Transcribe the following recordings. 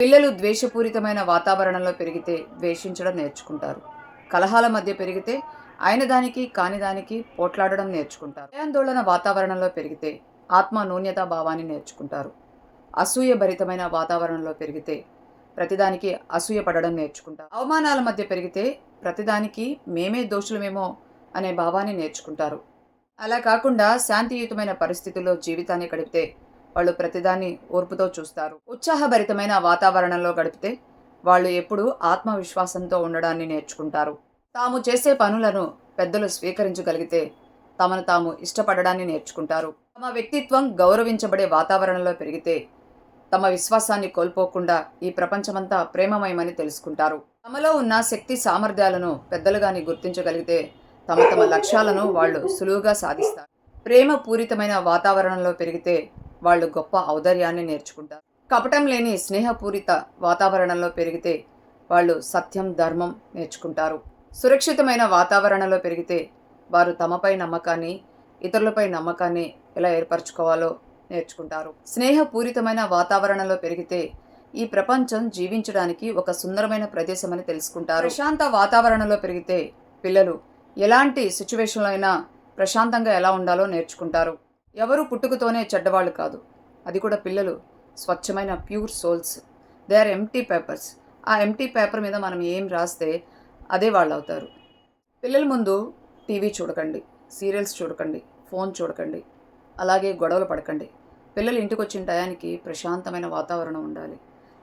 పిల్లలు ద్వేషపూరితమైన వాతావరణంలో పెరిగితే ద్వేషించడం నేర్చుకుంటారు. కలహాల మధ్య పెరిగితే అయిన దానికి కాని దానికి పోట్లాడడం నేర్చుకుంటారు. భయాందోళన వాతావరణంలో పెరిగితే ఆత్మ న్యూన్యతా భావాన్ని నేర్చుకుంటారు. అసూయ భరితమైన వాతావరణంలో పెరిగితే ప్రతిదానికి అసూయ పడడం నేర్చుకుంటారు. అవమానాల మధ్య పెరిగితే ప్రతిదానికి మేమే దోషులమేమో అనే భావాన్ని నేర్చుకుంటారు. అలా కాకుండా శాంతియుతమైన పరిస్థితుల్లో జీవితాన్ని గడిపితే వాళ్ళు ప్రతిదాన్ని ఓర్పుతో చూస్తారు. ఉత్సాహభరితమైన వాతావరణంలో గడిపితే వాళ్ళు ఎప్పుడూ ఆత్మవిశ్వాసంతో ఉండడాన్ని నేర్చుకుంటారు. తాము చేసే పనులను పెద్దలు స్వీకరించగలిగితే తమను తాము ఇష్టపడడాన్ని నేర్చుకుంటారు. తమ వ్యక్తిత్వం గౌరవించబడే వాతావరణంలో పెరిగితే తమ విశ్వాసాన్ని కోల్పోకుండా ఈ ప్రపంచమంతా ప్రేమమయమని తెలుసుకుంటారు. తమలో ఉన్న శక్తి సామర్థ్యాలను పెద్దలుగాని గుర్తించగలిగితే తమ తమ లక్ష్యాలను వాళ్ళు సులువుగా సాధిస్తారు. ప్రేమ పూరితమైన వాతావరణంలో పెరిగితే వాళ్ళు గొప్ప ఔదార్యాన్ని నేర్చుకుంటారు. కపటం లేని స్నేహపూరిత వాతావరణంలో పెరిగితే వాళ్ళు సత్యం, ధర్మం నేర్చుకుంటారు. సురక్షితమైన వాతావరణంలో పెరిగితే వారు తమపై నమ్మకాన్ని, ఇతరులపై నమ్మకాన్ని ఎలా ఏర్పరచుకోవాలో నేర్చుకుంటారు. స్నేహపూరితమైన వాతావరణంలో పెరిగితే ఈ ప్రపంచం జీవించడానికి ఒక సుందరమైన ప్రదేశమని తెలుసుకుంటారు. ప్రశాంత వాతావరణంలో పెరిగితే పిల్లలు ఎలాంటి సిచ్యువేషన్లో అయినా ప్రశాంతంగా ఎలా ఉండాలో నేర్చుకుంటారు. ఎవరు పుట్టుకతోనే చెడ్డవాళ్ళు కాదు. అది కూడా పిల్లలు స్వచ్ఛమైన pure souls. They are empty papers. ఆ ఎంప్టీ పేపర్ మీద మనం ఏం రాస్తే అదే వాళ్ళు అవుతారు. పిల్లల ముందు టీవీ చూడకండి, సీరియల్స్ చూడకండి, ఫోన్ చూడకండి, అలాగే గొడవలు పడకండి. పిల్లలు ఇంటికి వచ్చిన టయానికి ప్రశాంతమైన వాతావరణం ఉండాలి.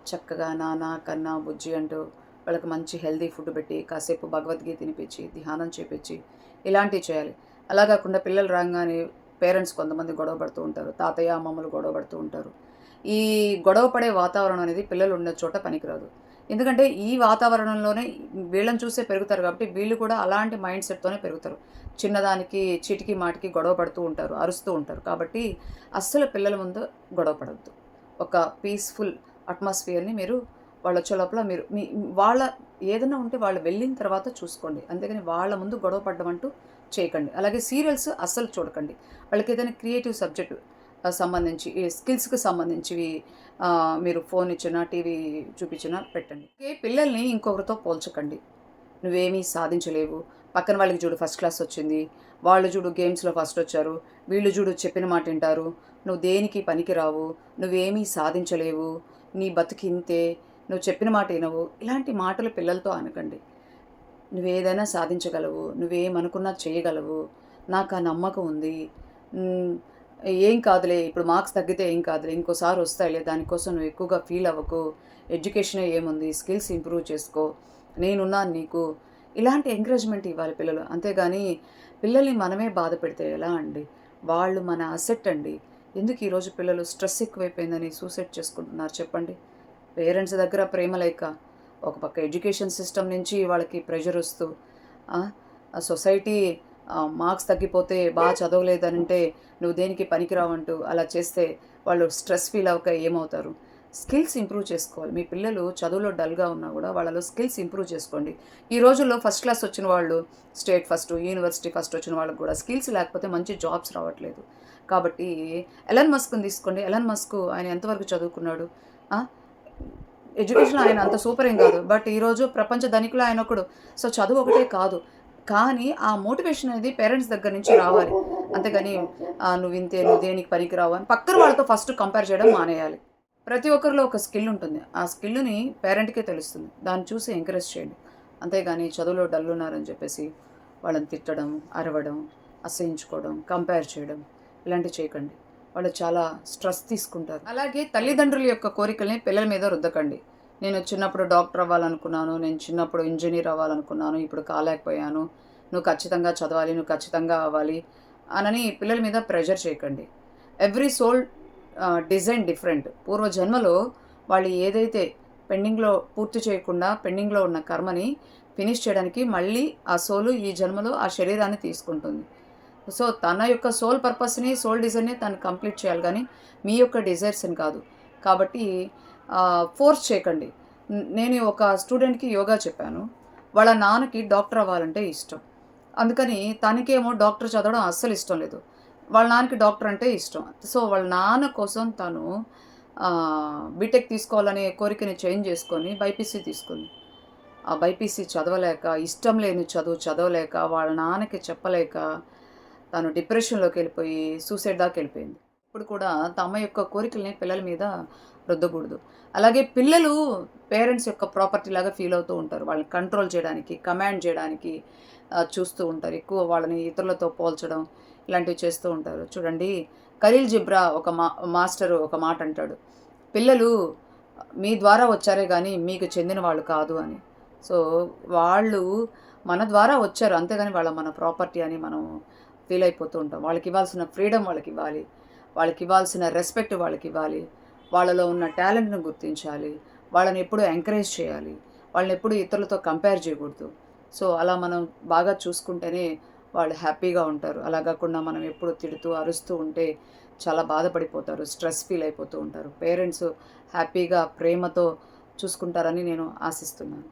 చక్కగా నాన్న, కన్నా, బుజ్జి అంటూ వాళ్ళకి మంచి హెల్దీ ఫుడ్ పెట్టి కాసేపు భగవద్గీత తినిపించి ధ్యానం చేపించి ఇలాంటివి చేయాలి. అలా కాకుండా పిల్లలు రాగానే పేరెంట్స్ కొంతమంది గొడవ పడుతూ ఉంటారు, తాతయ్య అమ్మమ్మలు గొడవ పడుతూ ఉంటారు. ఈ గొడవ పడే వాతావరణం అనేది పిల్లలు ఉన్న చోట పనికిరాదు. ఎందుకంటే ఈ వాతావరణంలోనే వీళ్ళని చూసే పెరుగుతారు కాబట్టి వీళ్ళు కూడా అలాంటి మైండ్ సెట్తోనే పెరుగుతారు. చిన్నదానికి చీటికి మాటికి గొడవ పడుతూ ఉంటారు, అరుస్తూ ఉంటారు. కాబట్టి అస్సలు పిల్లల ముందు గొడవ పడవద్దు. ఒక పీస్ఫుల్ అట్మాస్ఫియర్ని మీరు వాళ్ళు వచ్చే లోపల మీరు వాళ్ళ ఏదైనా ఉంటే వాళ్ళు వెళ్ళిన తర్వాత చూసుకోండి. అంతేగాని వాళ్ళ ముందు గొడవ పడ్డం అంటూ చేయకండి. అలాగే సీరియల్స్ అస్సలు చూడకండి. వాళ్ళకి ఏదైనా క్రియేటివ్ సబ్జెక్టు సంబంధించి ఈ స్కిల్స్కి సంబంధించివి మీరు ఫోన్ ఇచ్చినా టీవీ చూపించినా పెట్టండి. పిల్లల్ని ఇంకొకరితో పోల్చకండి. నువ్వేమీ సాధించలేవు, పక్కన వాళ్ళకి చూడు ఫస్ట్ క్లాస్ వచ్చింది, వాళ్ళు చూడు గేమ్స్లో ఫస్ట్ వచ్చారు, వీళ్ళు చూడు చెప్పిన మాట వింటారు, నువ్వు దేనికి పనికిరావు, నువ్వేమీ సాధించలేవు, నీ బతుకింతే, నువ్వు చెప్పిన మాట వినవు, ఇలాంటి మాటలు పిల్లలతో అనకండి. నువ్వేదైనా సాధించగలవు, నువ్వేమనుకున్నా చేయగలవు, నాకు ఆ నమ్మకం ఉంది, ఏం కాదులే, ఇప్పుడు మార్క్స్ తగ్గితే ఏం కాదులే, ఇంకోసారి వస్తాయిలే, దానికోసం నువ్వు ఎక్కువగా ఫీల్ అవ్వకు, ఎడ్యుకేషనే ఏముంది, స్కిల్స్ ఇంప్రూవ్ చేసుకో, నేనున్నాను నీకు, ఇలాంటి ఎంకరేజ్మెంట్ ఇవ్వాలి పిల్లలు. అంతేగాని పిల్లల్ని మనమే బాధ పెడితే ఎలా అండి? వాళ్ళు మన అసెట్ అండి. ఎందుకు ఈరోజు పిల్లలు స్ట్రెస్ ఎక్కువైపోయిందని సూసైడ్ చేసుకుంటున్నారు చెప్పండి? పేరెంట్స్ దగ్గర ప్రేమ లేక, ఒక పక్క ఎడ్యుకేషన్ సిస్టమ్ నుంచి వాళ్ళకి ప్రెషర్ వస్తూ, సొసైటీ మార్క్స్ తగ్గిపోతే బాగా చదవలేదంటే నువ్వు దేనికి పనికిరావంటూ అలా చేస్తే వాళ్ళు స్ట్రెస్ ఫీల్ అవ్వక ఏమవుతారు? స్కిల్స్ ఇంప్రూవ్ చేసుకోవాలి. మీ పిల్లలు చదువులో డల్గా ఉన్నా కూడా వాళ్ళలో స్కిల్స్ ఇంప్రూవ్ చేసుకోండి. ఈ రోజుల్లో ఫస్ట్ క్లాస్ వచ్చిన వాళ్ళు, స్టేట్ ఫస్ట్, యూనివర్సిటీ ఫస్ట్ వచ్చిన వాళ్ళకు కూడా స్కిల్స్ లేకపోతే మంచి జాబ్స్ రావట్లేదు. కాబట్టి ఎలన్ మస్క్ని తీసుకోండి. ఎలన్ మస్క్ ఆయన ఎంతవరకు చదువుకున్నాడు? ఎడ్యుకేషన్ ఆయన అంత సూపర్ ఏం కాదు, బట్ ఈరోజు ప్రపంచ ధనికులు ఆయన ఒకడు. సో చదువు ఒకటే కాదు, కానీ ఆ మోటివేషన్ అనేది పేరెంట్స్ దగ్గర నుంచి రావాలి. అంతేగాని నువ్వు ఇంతే, నువ్వు దేనికి పనికిరావు అని పక్కన వాళ్ళతో ఫస్ట్ కంపేర్ చేయడం మానేయాలి. ప్రతి ఒక్కరిలో ఒక స్కిల్ ఉంటుంది. ఆ స్కిల్ని పేరెంట్కే తెలుస్తుంది. దాన్ని చూసి ఎంకరేజ్ చేయండి. అంతేగాని చదువులో డల్ ఉన్నారని చెప్పేసి వాళ్ళని తిట్టడం, అరవడం, అసహించుకోవడం, కంపేర్ చేయడం ఇలాంటివి చేయకండి. వాళ్ళు చాలా స్ట్రెస్ తీసుకుంటారు. అలాగే తల్లిదండ్రుల యొక్క కోరికల్ని పిల్లల మీద రుద్దకండి. నేను చిన్నప్పుడు డాక్టర్ అవ్వాలనుకున్నాను, నేను చిన్నప్పుడు ఇంజనీర్ అవ్వాలనుకున్నాను, ఇప్పుడు కాలేకపోయాను, నువ్వు ఖచ్చితంగా చదవాలి, నువ్వు ఖచ్చితంగా అవ్వాలి అనని పిల్లల మీద ప్రెషర్ చేయకండి. Every soul design different. పూర్వజన్మలో వాళ్ళు ఏదైతే పెండింగ్లో పూర్తి చేయకుండా పెండింగ్లో ఉన్న కర్మని ఫినిష్ చేయడానికి మళ్ళీ ఆ సోలు ఈ జన్మలో ఆ శరీరాన్ని తీసుకుంటుంది. సో తన యొక్క సోల్ పర్పస్ని, సోల్ డిజైన్ని తను కంప్లీట్ చేయాలి, కానీ మీ యొక్క డిజైర్స్ని కాదు. కాబట్టి ఫోర్స్ చేయకండి. నేను ఒక స్టూడెంట్కి యోగా చెప్పాను. వాళ్ళ నాన్నకి డాక్టర్ అవ్వాలంటే ఇష్టం. అందుకని తనకేమో డాక్టర్ చదవడం అస్సలు ఇష్టం లేదు. వాళ్ళ నాన్నకి డాక్టర్ అంటే ఇష్టం. సో వాళ్ళ నాన్న కోసం తను బీటెక్ తీసుకోవాలనే కోరికని చేంజ్ చేసుకొని బైపీసీ తీసుకుంది. ఆ బైపీసీ చదవలేక, ఇష్టం లేని చదువు చదవలేక, వాళ్ళ నాన్నకి చెప్పలేక తను డిప్రెషన్‌లోకెళ్ళిపోయి సూసైడ్ దాకెళ్ళిపోయింది. ఇప్పుడు కూడా తమ యొక్క కోరికల్ని పిల్లల మీద రుద్దకూడదు. అలాగే పిల్లలు పేరెంట్స్ యొక్క ప్రాపర్టీ లాగా ఫీల్ అవుతూ ఉంటారు. వాళ్ళని కంట్రోల్ చేయడానికి, కమాండ్ చేయడానికి చూస్తూ ఉంటారు. ఎక్కువ వాళ్ళని ఇతరులతో పోల్చడం ఇలాంటివి చేస్తూ ఉంటారు. చూడండి, ఖలీల్ జిబ్రా ఒక మాస్టరు ఒక మాట అంటాడు. పిల్లలు మీ ద్వారా వచ్చారే గానీ మీకు చెందిన వాళ్ళు కాదు అని. సో, వాళ్ళు మన ద్వారా వచ్చారు. అంతేగాని వాళ్ళ మన ప్రాపర్టీ అని మనం ఫీల్ అయిపోతూ ఉంటాం. వాళ్ళకివ్వాల్సిన ఫ్రీడమ్ వాళ్ళకివ్వాలి. వాళ్ళకివ్వాల్సిన రెస్పెక్ట్ వాళ్ళకివ్వాలి. వాళ్ళలో ఉన్న టాలెంట్‌ని గుర్తించాలి. వాళ్ళని ఎప్పుడూ ఎంకరేజ్ చేయాలి. వాళ్ళని ఎప్పుడూ ఇతరులతో కంపేర్ చేయకూడదు. సో, అలా మనం బాగా చూసుకుంటేనే వాళ్ళు హ్యాపీగా ఉంటారు. అలా గాకుండా మనం ఎప్పుడు తిడుతూ, అరుస్తూ ఉంటే చాలా బాధపడిపోతారు. స్ట్రెస్ ఫీల్ అయిపోతూ ఉంటారు. పేరెంట్స్ హ్యాపీగా, ప్రేమతో చూసుకుంటారని నేను ఆశిస్తున్నాను.